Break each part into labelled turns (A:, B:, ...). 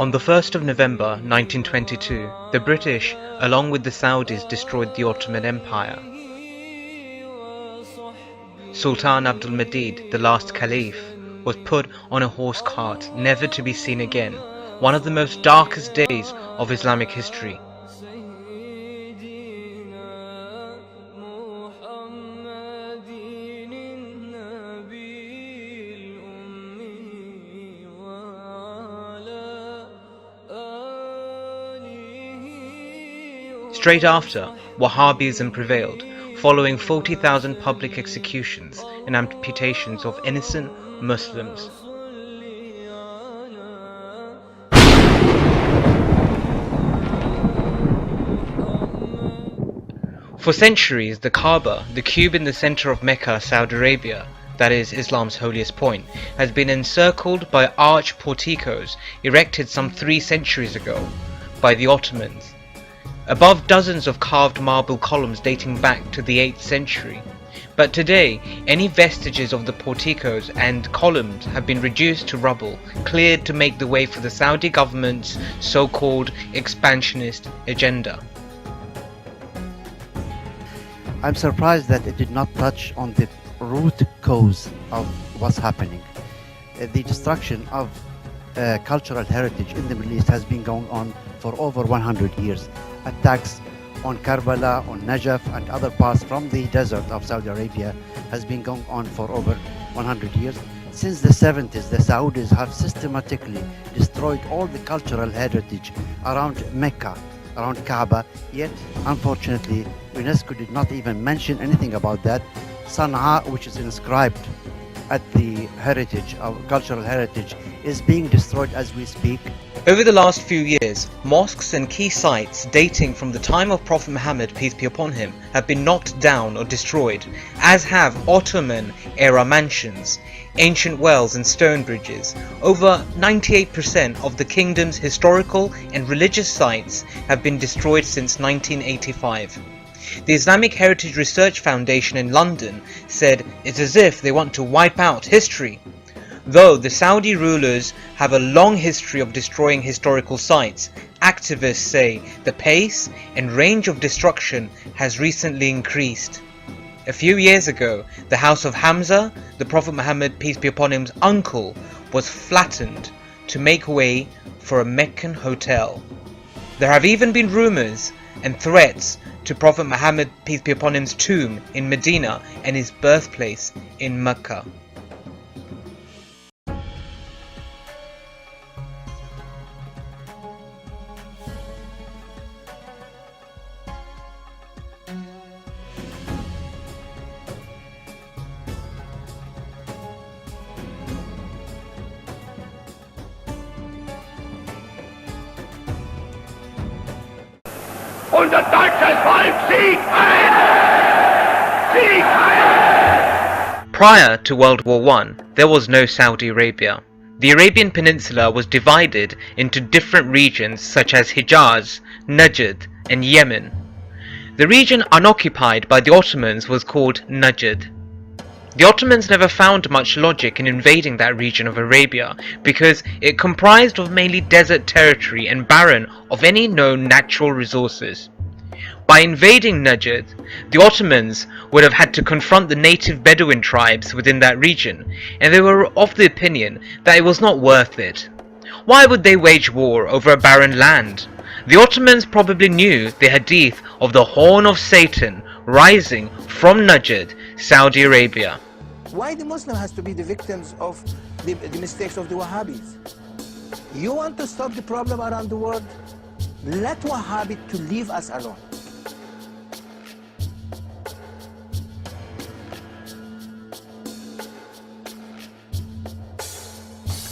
A: On the 1st of November 1922, the British, along with the Saudis, destroyed the Ottoman Empire. Sultan Abdul Majid, the last caliph, was put on a horse cart, never to be seen again, one of the most darkest days of Islamic history. Straight after, Wahhabism prevailed, following 40,000 public executions and amputations of innocent Muslims. For centuries, the Kaaba, the cube in the center of Mecca, Saudi Arabia, that is Islam's holiest point, has been encircled by arch porticos erected some 3 centuries ago by the Ottomans, above dozens of carved marble columns dating back to the 8th century. But today, any vestiges of the porticos and columns have been reduced to rubble, cleared to make the way for the Saudi government's so-called expansionist agenda.
B: I'm surprised that it did not touch on the root cause of what's happening. The destruction of cultural heritage in the Middle East has been going on for over 100 years. Attacks on Karbala, on Najaf and other parts from the desert of Saudi Arabia has been going on for over 100 years. Since the 70s, the Saudis have systematically destroyed all the cultural heritage around Mecca, around Kaaba, yet unfortunately UNESCO did not even mention anything about that. Sana'a, which is inscribed at the heritage, our cultural heritage, is being destroyed as we speak.
A: Over the last few years, mosques and key sites dating from the time of Prophet Muhammad, peace be upon him, have been knocked down or destroyed, as have Ottoman-era mansions, ancient wells and stone bridges. Over 98% of the kingdom's historical and religious sites have been destroyed since 1985. The Islamic Heritage Research Foundation in London said it's as if they want to wipe out history. Though the Saudi rulers have a long history of destroying historical sites, activists say the pace and range of destruction has recently increased. A few years ago, the house of Hamza, the Prophet Muhammad, peace be upon him's uncle, was flattened to make way for a Meccan hotel. There have even been rumors and threats to Prophet Muhammad, peace be upon him's tomb in Medina and his birthplace in Mecca.
C: Unser deutsches Volk Sieg heil! Sieg heil!
A: Prior to World War I, there was no Saudi Arabia. The Arabian Peninsula was divided into different regions such as Hijaz, Najd and Yemen. The region unoccupied by the Ottomans was called Najd. The Ottomans never found much logic in invading that region of Arabia because it comprised of mainly desert territory and barren of any known natural resources. By invading Najd, the Ottomans would have had to confront the native Bedouin tribes within that region, and they were of the opinion that it was not worth it. Why would they wage war over a barren land? The Ottomans probably knew the hadith of the Horn of Satan rising from Najd, Saudi Arabia.
D: Why the Muslim has to be the victims of the mistakes of the Wahhabis? You want to stop the problem around the world? Let Wahhabi to leave us alone.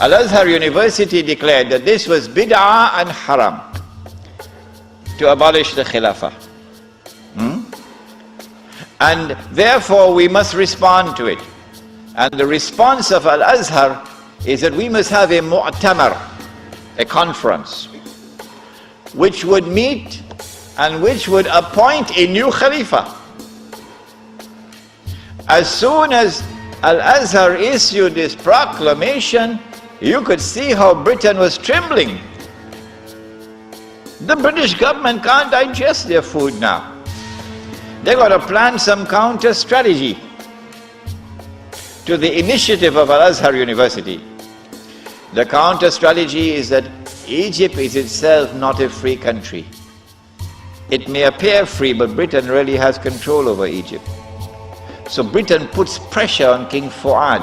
E: Al-Azhar University declared that this was bid'ah and haram to abolish the Khilafah. And therefore we must respond to it. And the response of Al-Azhar is that we must have a mu'tamar, a conference, which would meet and which would appoint a new Khalifa. As soon as Al-Azhar issued this proclamation, you could see how Britain was trembling. The British government can't digest their food now. They've got to plan some counter strategy to the initiative of Al-Azhar University. The counter strategy is that Egypt is itself not a free country. It may appear free, but Britain really has control over Egypt. So Britain puts pressure on King Fuad,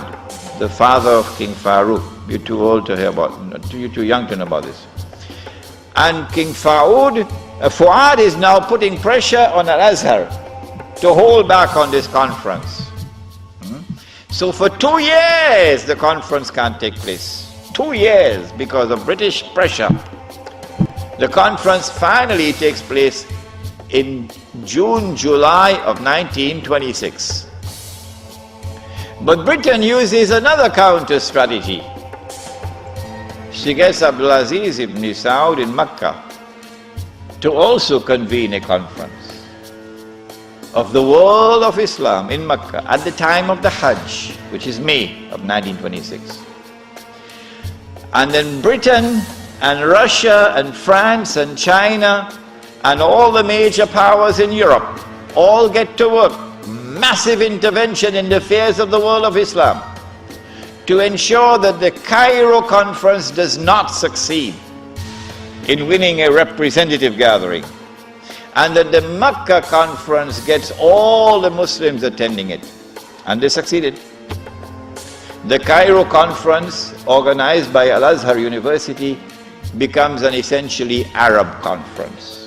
E: the father of King Farouk. You're too old to hear about, you're too young to know about this. And King Fuad is now putting pressure on Al-Azhar to hold back on this conference. So for 2 years the conference can't take place. 2 years because of British pressure. The conference finally takes place in June, July of 1926. But Britain uses another counter strategy. She gets Abdulaziz ibn Saud in Mecca to also convene a conference of the world of Islam in Mecca at the time of the Hajj, which is May of 1926. And then Britain and Russia and France and China and all the major powers in Europe all get to work. Massive intervention in the affairs of the world of Islam to ensure that the Cairo conference does not succeed in winning a representative gathering, and that the Mecca conference gets all the Muslims attending it. And they succeeded. The Cairo conference, organized by Al-Azhar University, becomes an essentially Arab conference.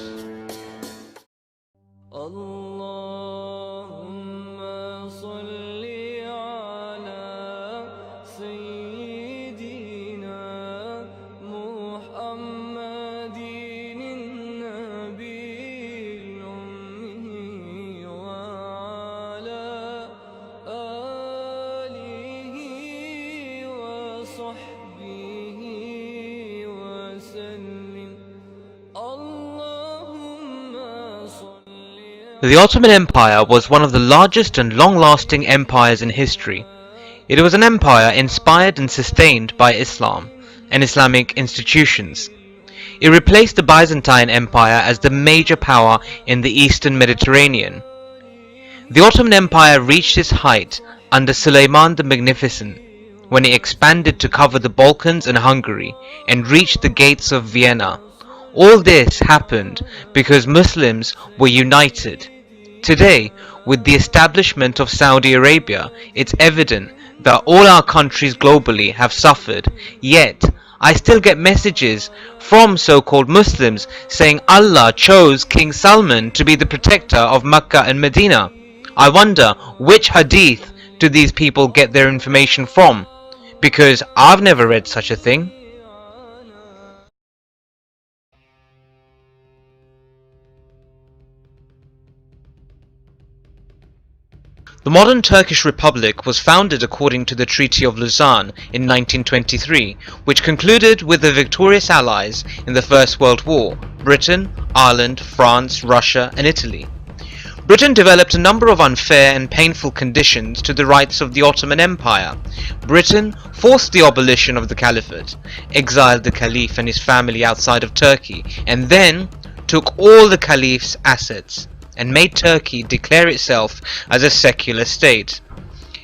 A: The Ottoman Empire was one of the largest and long-lasting empires in history. It was an empire inspired and sustained by Islam and Islamic institutions. It replaced the Byzantine Empire as the major power in the Eastern Mediterranean. The Ottoman Empire reached its height under Suleiman the Magnificent, when it expanded to cover the Balkans and Hungary and reached the gates of Vienna. All this happened because Muslims were united. Today, with the establishment of Saudi Arabia, it's evident that all our countries globally have suffered. Yet, I still get messages from so-called Muslims saying Allah chose King Salman to be the protector of Mecca and Medina. I wonder which hadith do these people get their information from, because I've never read such a thing. The modern Turkish Republic was founded according to the Treaty of Lausanne in 1923, which concluded with the victorious allies in the First World War, Britain, Ireland, France, Russia and Italy. Britain developed a number of unfair and painful conditions to the rights of the Ottoman Empire. Britain forced the abolition of the Caliphate, exiled the Caliph and his family outside of Turkey, and then took all the Caliph's assets and made Turkey declare itself as a secular state.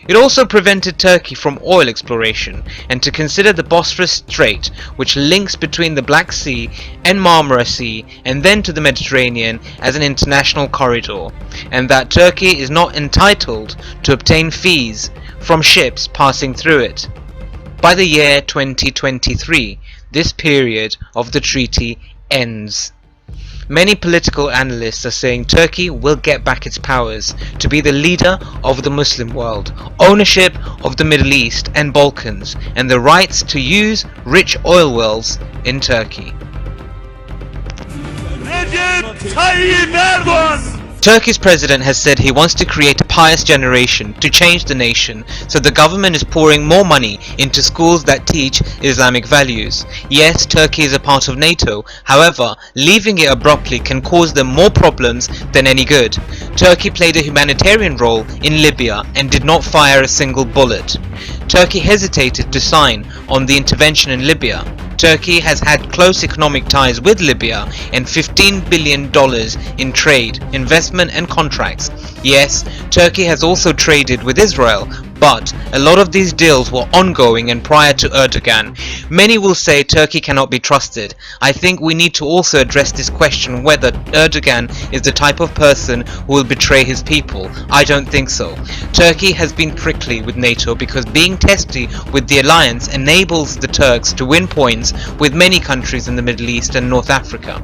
A: It also prevented Turkey from oil exploration and to consider the Bosphorus Strait, which links between the Black Sea and Marmara Sea and then to the Mediterranean, as an international corridor, and that Turkey is not entitled to obtain fees from ships passing through it. By the year 2023, this period of the treaty ends. Many political analysts are saying Turkey will get back its powers to be the leader of the Muslim world, ownership of the Middle East and Balkans, and the rights to use rich oil wells in Turkey.
C: Recep Tayyip Erdoğan!
A: Turkey's president has said he wants to create a pious generation to change the nation, so the government is pouring more money into schools that teach Islamic values. Yes, Turkey is a part of NATO, however, leaving it abruptly can cause them more problems than any good. Turkey played a humanitarian role in Libya and did not fire a single bullet. Turkey hesitated to sign on the intervention in Libya. Turkey has had close economic ties with Libya and $15 billion in trade, investment and contracts. Yes, Turkey has also traded with Israel, but a lot of these deals were ongoing and prior to Erdogan. Many will say Turkey cannot be trusted. I think we need to also address this question whether Erdogan is the type of person who will betray his people. I don't think so. Turkey has been prickly with NATO because being testy with the alliance enables the Turks to win points with many countries in the Middle East and North Africa.